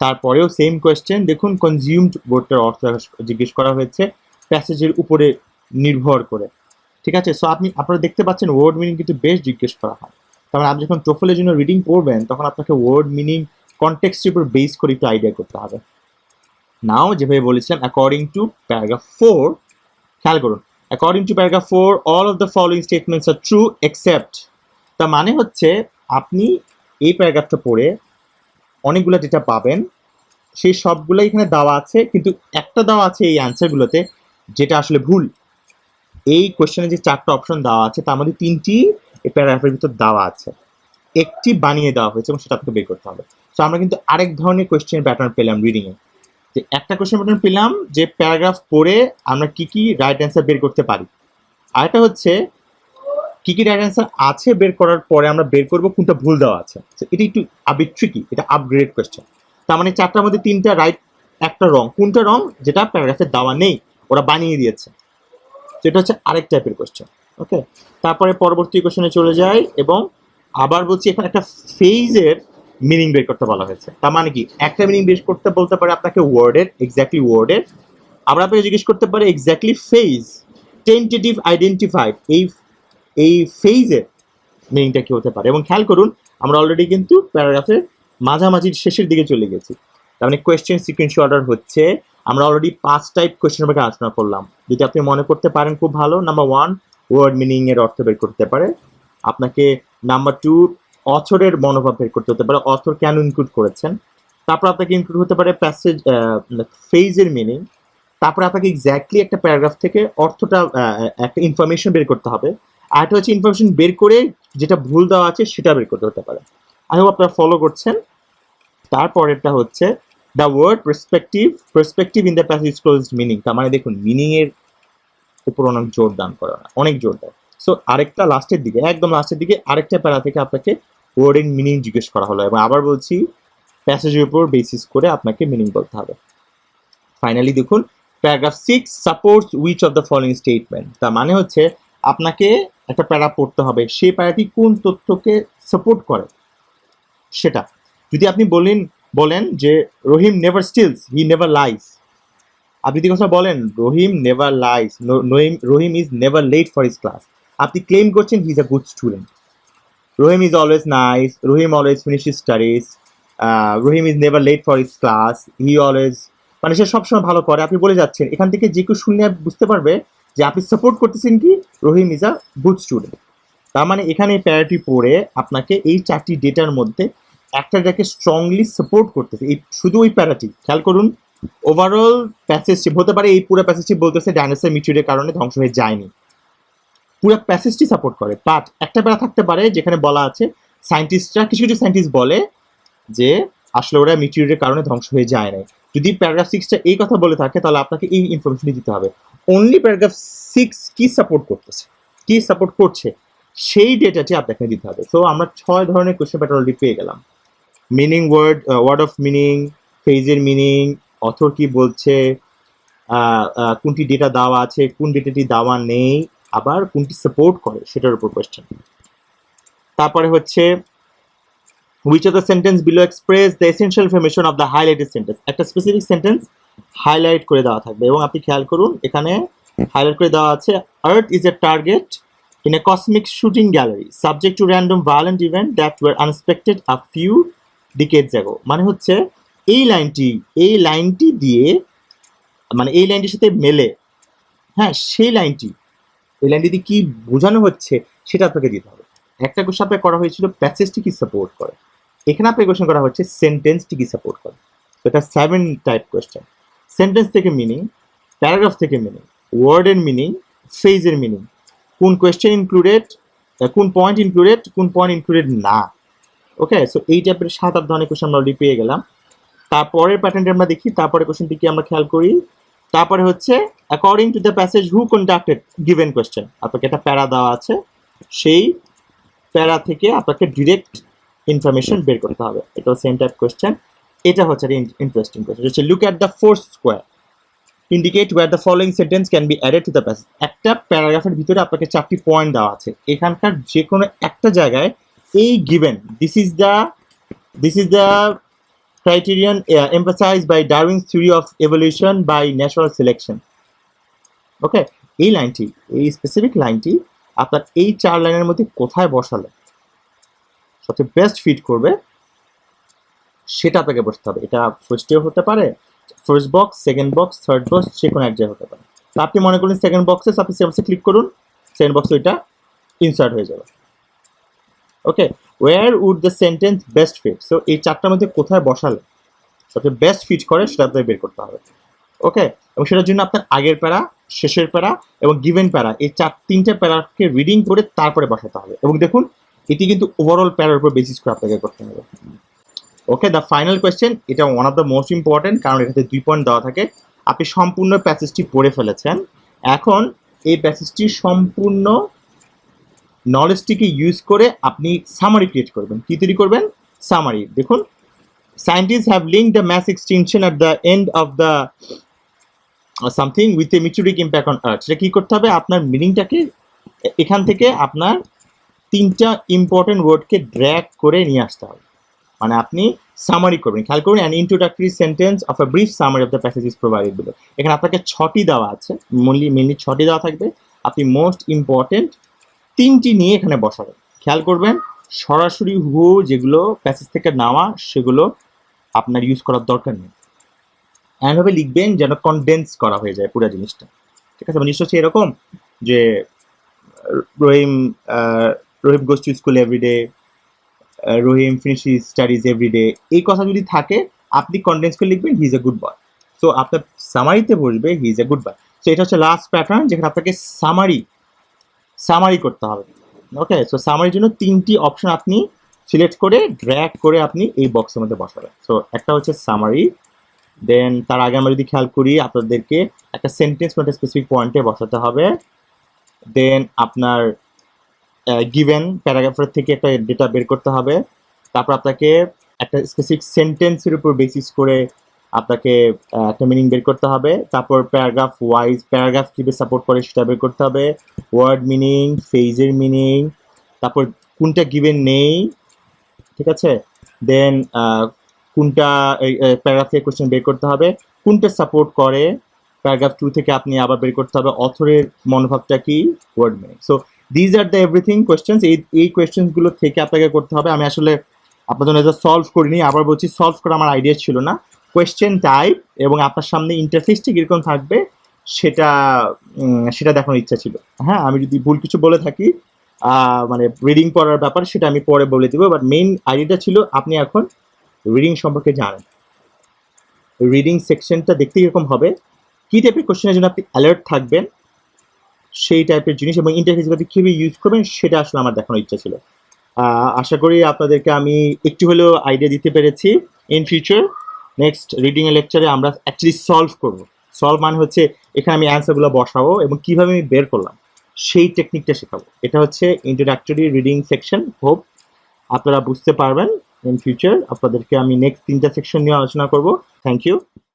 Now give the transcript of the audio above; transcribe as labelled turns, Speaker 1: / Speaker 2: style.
Speaker 1: তারপরেও same question, দেখুন consumed ওয়ার্ডটার অর্থ জিজ্ঞেস করা হয়েছে প্যাসেজের উপরে নির্ভর করে। ঠিক আছে, সো আপনারা দেখতে পাচ্ছেন ওয়ার্ড মিনিং কিন্তু বেশ জিজ্ঞেস করা হয়। তার মানে আপনি যখন টোফেলের জন্য রিডিং পড়বেন তখন আপনাকে ওয়ার্ড মিনিং কনটেক্সটের উপর বেস করে একটু আইডিয়া করতে হবে। নাও যেভাবে বলেছিলাম অ্যাকর্ডিং টু প্যারাগ্রাফ 4, খেয়াল করুন, according to paragraph 4 all of the following statements are true except. তার মানে হচ্ছে আপনি এই প্যারাগ্রাফটা পড়ে অনেকগুলো ডেটা পাবেন, সেই সবগুলো এখানে দেওয়া আছে, কিন্তু একটা দেওয়া আছে এই অ্যান্সারগুলোতে যেটা আসলে ভুল। এই কোশ্চেনে যে 4টা অপশন দেওয়া আছে তার মধ্যে 3টি এই প্যারাগ্রাফের ভিতর দেওয়া আছে, একটি বানিয়ে দেওয়া হয়েছে এবং সেটা আপনাকে বের করতে হবে। সো আমরা কিন্তু আরেক ধরনের কোশ্চেন প্যাটার্ন পেলাম রিডিংয়ে, যে একটা কোশ্চেন প্যাটার্ন পেলাম যে প্যারাগ্রাফ পড়ে আমরা কি কি রাইট অ্যান্সার বের করতে পারি, আরেকটা হচ্ছে কি কি রাইট অ্যান্সার আছে বের করার পরে আমরা বের করবো কোনটা ভুল দেওয়া আছে। এটা একটু আবিট ট্রিকি, এটা আপগ্রেড কোশ্চেন। তার মানে 4টার মধ্যে 3টা রাইট, একটা রং। কোনটা রং? যেটা প্যারাগ্রাফে দেওয়া নেই, ওরা বানিয়ে দিয়েছে। সেটা হচ্ছে আরেক টাইপের কোশ্চেন। ওকে, তারপরে পরবর্তী কোশ্চেনে চলে যাই এবং আবার বলছি এখানে একটা ফেজের মিনিং বের করতে বলা হয়েছে। তার মানে কি, একটা মিনিং বের করতে বলতে পারে আপনাকে ওয়ার্ডের, এক্স্যাক্টলি ওয়ার্ডের। আবার আপনাকে জিজ্ঞেস করতে পারে এক্স্যাক্টলি ফেজ, টেন্টেটিভ আইডেন্টিফাইড, এই ফেজের মিনিংটা কি হতে পারে। এবং খেয়াল করুন আমরা অলরেডি কিন্তু প্যারাগ্রাফের মাঝামাঝির শেষের দিকে চলে গেছি। তার মানে কোয়েশ্চেন সিকোয়েন্স অর্ডার হচ্ছে, আমরা অলরেডি 5 টাইপ কোয়েশ্চেনের ব্যাপারে আলোচনা করলাম। যদি আপনি মনে করতে পারেন খুব ভালো। নাম্বার 1 ওয়ার্ড মিনিং এর অর্থ বের করতে পারে আপনাকে। নাম্বার 2 অথরের মনোভাব বের করতে হতে পারে, অথর কেন ইনক্লুড করেছেন। তারপর আপনাকে ইনক্লুড হতে পারে প্যাসেজ ফেজের মিনিং। তারপর আপনাকে এক্স্যাক্টলি একটা প্যারাগ্রাফ থেকে অর্থটা একটা ইনফরমেশন বের করতে হবে। আরেকটা হচ্ছে ইনফরমেশন বের করে যেটা ভুল দেওয়া আছে সেটা বের করতে হতে পারে। আই হোপ আপনারা ফলো করছেন। তারপরেরটা হচ্ছে the word perspective in the passage closed meaning. তার মানে দেখুন মিনিং এর উপর অনেক জোর দান করা হয়, অনেক জোর দেয়। সো আরেকটা লাস্টের দিকে, একদম লাস্টের দিকে আরেকটা প্যারা থেকে আপনাকে ওয়ার্ডের মিনিং জিজ্ঞেস করা হলো এবং আবার বলছি প্যাসেজের উপর বেসিস করে আপনাকে মিনিং বলতে হবে। ফাইনালি দেখুন paragraph 6 supports which of the following statement. তার মানে হচ্ছে আপনাকে একটা প্যারা পড়তে হবে, সেই প্যারাটি কোন তথ্যকে সাপোর্ট করে সেটা। যদি আপনি বলেন যে Rahim never steals, he never lies, আপনি যদি কথা বলেন Rahim never lies, Rahim is never late for his class, আপনি ক্লেম করছেন he is a good student. Rahim is always nice, Rahim always finish his studies, Rahim is never late for his class, he always, মানে সে সবসময় ভালো করে, আপনি বলে যাচ্ছেন। এখান থেকে যে কেউ শুনলে বুঝতে পারবে যে আপনি সাপোর্ট করতেছেন কি রহিম ইজ আ গুড স্টুডেন্ট। তার মানে এখানে এই প্যারাটি পড়ে আপনাকে এই 4টি ডেটার মধ্যে একটাকে স্ট্রংলি সাপোর্ট করতেছে, এই শুধু ওই প্যারাটি। খেয়াল করুন ওভারঅল প্যাসেজটি হতে পারে এই পুরো প্যাসেজটি বলতেছে ডাইনোসর মিটিউরের কারণে ধ্বংস হয়ে যায়নি, পুরো প্যাসেজটি সাপোর্ট করে। বাট একটা প্যারা থাকতে পারে যেখানে বলা আছে সায়েন্টিস্টরা, কিছু কিছু সায়েন্টিস্ট বলে যে আসলে ওরা মিটিউরের কারণে ধ্বংস হয়ে যায় নাই। যদি প্যারাগ্রাফ 6টা এই কথা বলে থাকে তাহলে আপনাকে এই ইনফরমেশন দিতে হবে অনলি প্যারাগ্রাফ 6 কি সাপোর্ট করতেছে, কি সাপোর্ট করছে সেই ডেটাটি আপনাকে দিতে হবে। সো আমরা 6 ধরনের কোশ্চেন প্যাটার্ন অলরেডি পেয়ে গেলাম। মিনিং, ওয়ার্ড অফ মিনিং, ফেজের মিনিং, অথর কি বলছে, কোনটি ডেটা দেওয়া আছে, কোন ডেটাটি দেওয়া নেই, আবার কোনটি সাপোর্ট করে সেটার উপর কোয়েশ্চেন। তারপরে হচ্ছে which of the sentence below express the essential information of the highlighted sentence, একটা স্পেসিফিক সেন্টেন্স হাইলাইট করে দেওয়া থাকবে এবং আপনি খেয়াল করুন এখানে হাইলাইট করে দেওয়া আছে earth is a target in a cosmic shooting gallery subject to random violent event that were unexpected a few decades ago। মানে হচ্ছে এই লাইনটি দিয়ে, মানে এই লাইনটির সাথে মেলে, হ্যাঁ সেই লাইনটি, এই লাইনটি দিয়ে কি বোঝানো হচ্ছে সেটা আপনাকে দিতে হবে। একটা কোশ্চেন আপনাকে করা হয়েছিল প্যাসেজটি কি সাপোর্ট করে, এখানে আপনাকে কোশ্চেন করা হচ্ছে সেন্টেন্সটি কি সাপোর্ট করে। তো এটা 7 টাইপ কোশ্চেন, সেন্টেন্স থেকে মিনিং, প্যারাগ্রাফ থেকে মিনিং, ওয়ার্ডের মিনিং, ফ্রেজের মিনিং, কোন কোয়েশ্চেন ইনক্লুডেড, কোন পয়েন্ট ইনক্লুডেড না। ওকে, সো এই টাইপের 7-8 ধরনের কোয়েশ্চেন আমরা অলরেডি পেয়ে গেলাম। তারপরের প্যাটার্নটি আমরা দেখি, তারপরে কোয়েশ্চেনটি কি আমরা খেয়াল করি। তারপরে হচ্ছে according to the passage who conducted given question, আপনাকে একটা প্যারা দেওয়া আছে, সেই প্যারা থেকে আপনাকে ডিরেক্ট ইনফরমেশন বের করতে হবে। এটাও সেম টাইপ কোয়েশ্চেন। এটা হচ্ছে ইন্টারেস্টিং কোয়েশ্চেন, হচ্ছে look at the fourth square indicate where the following sentence can be added to the passage. একটা প্যারাগ্রাফের ভিতরে আপনাকে 4টি পয়েন্ট দেওয়া আছে, এখানকার যে কোনো একটা জায়গায় এই given this is the criterion emphasized by Darwin's theory of evolution by natural selection. ওকে, এই লাইনটি, এই স্পেসিফিক লাইনটি আপনার এই 4 লাইনের মধ্যে কোথায় বসালে সবচেয়ে বেস্ট ফিট করবে সেটা আপনাকে বসতে হবে। এটা ফার্স্টেও হতে পারে, first box, second box, third box, যে কোনো এক জায়গায় হতে পারে। তো আপনি মনে করুন সেকেন্ড বক্সে, আপনি সেমসে ক্লিক করুন, সেকেন্ড বক্সে ওইটা ইনসার্ট হয়ে যাবে। Okay, where would the sentence best fit, so এই 4টার মধ্যে কোথায় বসালে সবচেয়ে বেস্ট ফিট করে সেটা আপনাকে বের করতে হবে। ওকে, এবং সেটার জন্য আপনার আগের প্যারা, শেষের প্যারা এবং গিভেন প্যারা, এই 3টে প্যারাকে রিডিং করে তারপরে বসাতে হবে। এবং দেখুন এটি কিন্তু ওভারঅল প্যারার উপর বেসিস করে আপনাকে করতে হবে। ওকে, দ্য ফাইনাল কোয়েশ্চেন, এটা one of the most important, কারণ এটাতে 2 পয়েন্ট দেওয়া থাকে। আপনি সম্পূর্ণ প্যাসেজটি পড়ে ফেলেছেন, এখন এই প্যাসেজটির সম্পূর্ণ নলেজটিকে ইউজ করে আপনি সামারি ক্রিয়েট করবেন। কি তৈরি করবেন? সামারি। দেখুন, scientists have linked the mass extinction at the end of the something with a meteoric impact on earth. সেটা কি করতে হবে? আপনার মিনিংটাকে এখান থেকে আপনার 3টা ইম্পর্টেন্ট ওয়ার্ডকে ড্র্যাগ করে নিয়ে আসতে হবে, মানে আপনি সামারি করবেন। খেয়াল করুন, an introductory sentence of a brief summary of the passage is provided below. এখানে আপনাকে 6টি দেওয়া আছে, মেনলি 6টি দেওয়া থাকবে, আপনি মোস্ট ইম্পর্টেন্ট 3টি নিয়ে এখানে বসাবেন। খেয়াল করবেন, সরাসরি যেগুলো প্যাসেজ থেকে নেওয়া সেগুলো আপনার ইউজ করার দরকার নেই। এমনভাবে লিখবেন যেন কনডেন্স করা হয়ে যায় পুরো জিনিসটা, ঠিক আছে? জিনিসটা হচ্ছে এরকম যে Rahim goes to school every day, Rahim finishes studies every day, এই কথা যদি থাকে আপনি কনডেন্স করে লিখবেন he is a good boy. So আপনার সামারিতে বসবে he is a good boy. So এটা হচ্ছে লাস্ট প্যাটার্ন যেখানে আপনাকে সামারি করতে হবে। ওকে, সো সামারির জন্য 3টি অপশন আপনি সিলেক্ট করে ড্র্যাগ করে আপনি এই বক্সের মধ্যে বসাবেন। সো একটা হচ্ছে সামারি, দেন তার আগে আমরা যদি খেয়াল করি আপনাদেরকে একটা সেন্টেন্স একটা স্পেসিফিক পয়েন্টে বসাতে হবে, দেন আপনার গিভেন প্যারাগ্রাফের থেকে একটা ডেটা বের করতে হবে, তারপর আপনাকে একটা স্পেসিফিক সেন্টেন্সের উপর বেসিস করে আপনাকে একটা মিনিং বের করতে হবে, তারপর প্যারাগ্রাফ ওয়াইজ প্যারাগ্রাফ কীভাবে সাপোর্ট করে সেটা বের করতে হবে, ওয়ার্ড মিনিং, ফেজের মিনিং, তারপর কোনটা গিভেন নেই, ঠিক আছে? দেন কোনটা প্যারাগ্রাফ থেকে কোয়েশ্চেন বের করতে হবে, কোনটা সাপোর্ট করে, প্যারাগ্রাফ 2 থেকে আপনি আবার বের করতে হবে অথরের মনোভাবটা কি, word meaning. So these are the everything questions, এই কোয়েশ্চেন্সগুলো থেকে আপনাকে করতে হবে। আমি আসলে আপনার জন্য এটা সলভ করিনি, আবার বলছি সলভ করা আমার আইডিয়া ছিল না। কোয়েশ্চেন টাইপ এবং আপনার সামনে ইন্টারফেসটি কীরকম থাকবে সেটা দেখানোর ইচ্ছা ছিল। হ্যাঁ, আমি যদি ভুল কিছু বলে থাকি মানে রিডিং পড়ার ব্যাপার সেটা আমি পরে বলে দেবো, বাট মেইন আইডিয়াটা ছিল আপনি এখন রিডিং সম্পর্কে জানেন। রিডিং সেকশনটা দেখতে এরকম হবে, কী টাইপের কোয়েশ্চেনের জন্য আপনি অ্যালার্ট থাকবেন সেই টাইপের জিনিস, এবং ইন্টারফেসগুলো আপনি কীভাবে ইউজ করবেন সেটা আসলে আমার দেখানোর ইচ্ছা ছিল। আশা করি আপনাদেরকে আমি একটু হলেও আইডিয়া দিতে পেরেছি। ইন ফিউচার নেক্সট রিডিংয়ের লেকচারে আমরা অ্যাকচুয়ালি সলভ করব। সলভ মানে হচ্ছে এখানে আমি অ্যান্সারগুলো বসাবো এবং কীভাবে আমি বের করলাম সেই টেকনিকটা শেখাবো। এটা হচ্ছে ইন্ট্রোডাক্টরি রিডিং সেকশন। হোপ আপনারা বুঝতে পারবেন। ইন ফিউচার আপনাদেরকে আমি নেক্সট 3টা সেকশন নিয়ে আলোচনা করব। Thank you.